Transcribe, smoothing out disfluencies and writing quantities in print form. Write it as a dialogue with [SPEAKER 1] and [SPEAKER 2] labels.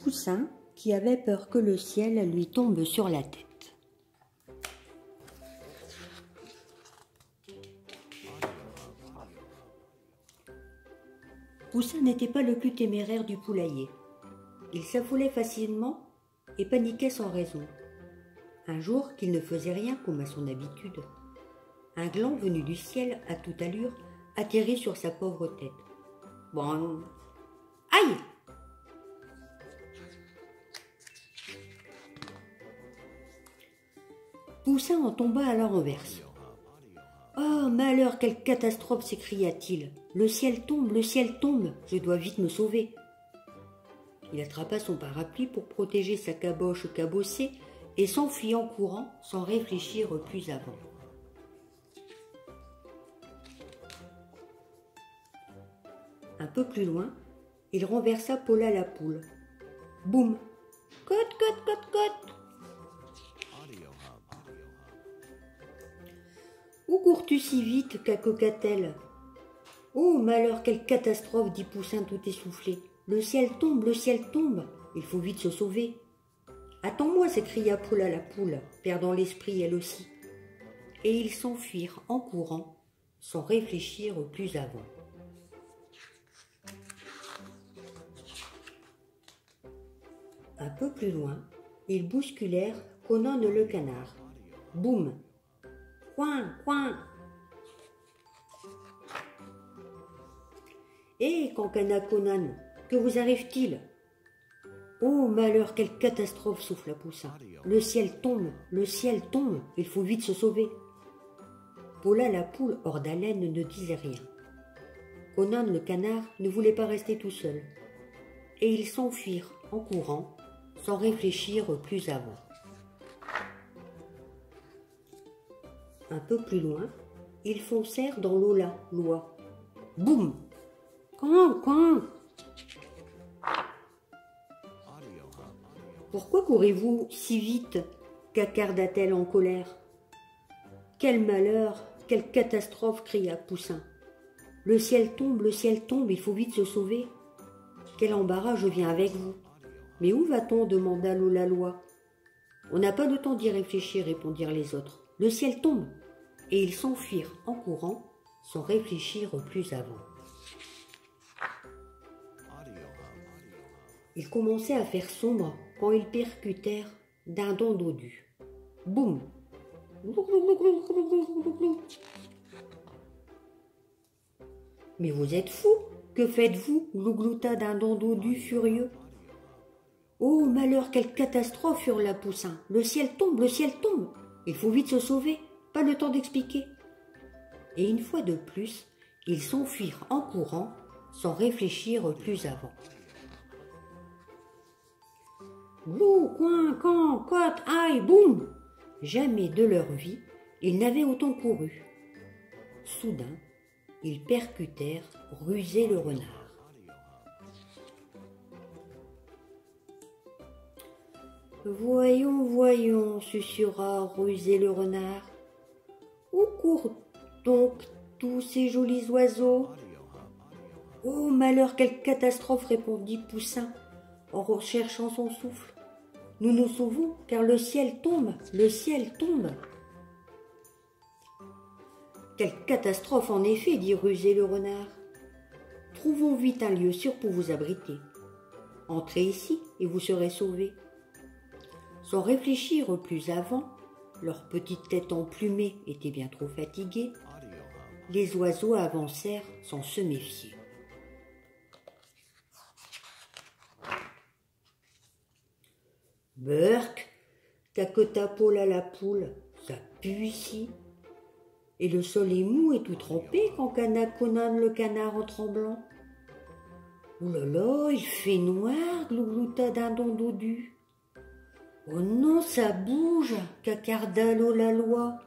[SPEAKER 1] Poussin qui avait peur que le ciel lui tombe sur la tête. Poussin n'était pas le plus téméraire du poulailler. Il s'affolait facilement et paniquait sans raison. Un jour, qu'il ne faisait rien comme à son habitude, un gland venu du ciel à toute allure atterrit sur sa pauvre tête. Bon, aïe! Poussin en tomba alors en verse. « Oh, malheur, quelle catastrophe !» s'écria-t-il. « Le ciel tombe, je dois vite me sauver. » Il attrapa son parapluie pour protéger sa caboche cabossée et s'enfuit en courant sans réfléchir plus avant. Un peu plus loin, il renversa Paula la poule. Boum! Cote, cote, cote, cote! Où cours-tu si vite, cacoqua-t-elle? Oh, malheur, quelle catastrophe, dit Poussin tout essoufflé. Le ciel tombe, il faut vite se sauver. Attends-moi, s'écria Paula la poule, perdant l'esprit elle aussi. Et ils s'enfuirent en courant, sans réfléchir plus avant. Un peu plus loin, ils bousculèrent Conan le canard. Boum! Coin, coin! Hé, cancana Conan, que vous arrive-t-il? Oh, malheur, quelle catastrophe, souffla Poussin. Le ciel tombe, il faut vite se sauver. Paula la poule, hors d'haleine, ne disait rien. Conan le canard ne voulait pas rester tout seul. Et ils s'enfuirent en courant, sans réfléchir plus avant. Un peu plus loin, ils foncèrent dans l'Ola-Loa. Boum! Coin! Pourquoi courez-vous si vite? Cacarda-t-elle en colère. Quel malheur, quelle catastrophe, cria Poussin. Le ciel tombe, il faut vite se sauver. Quel embarras, je viens avec vous. Mais où va-t-on? Demanda Lola-Loa. On n'a pas de temps d'y réfléchir, répondirent les autres. Le ciel tombe. Et ils s'enfuirent en courant, sans réfléchir plus avant. Il commençait à faire sombre quand ils percutèrent Dindon dodu. Boum! Mais vous êtes fous! Que faites-vous? Glouglouta Dindon dodu furieux. Oh, malheur, quelle catastrophe, hurla Poussin. Le ciel tombe, il faut vite se sauver, pas le temps d'expliquer. Et une fois de plus, ils s'enfuirent en courant, sans réfléchir plus avant. Glou, coin, can, cote, aïe, boum! Jamais de leur vie, ils n'avaient autant couru. Soudain, ils percutèrent Rusé le renard. Voyons, susurra Rusé le renard. Où courent donc tous ces jolis oiseaux? Oh, malheur, quelle catastrophe, répondit Poussin en recherchant son souffle. Nous nous sauvons, car le ciel tombe. Quelle catastrophe, en effet, dit Rusé le renard. Trouvons vite un lieu sûr pour vous abriter. Entrez ici et vous serez sauvés. Sans réfléchir plus avant, leurs petites têtes emplumées étaient bien trop fatiguées, les oiseaux avancèrent sans se méfier. Burk, cacota Paula la poule, ça pue ici. Et le sol est mou et tout trempé quand Conan le canard en tremblant. Oh là là, il fait noir, glouglouta Dindon dodu. Oh non, ça bouge, cacarda Lola-Loa.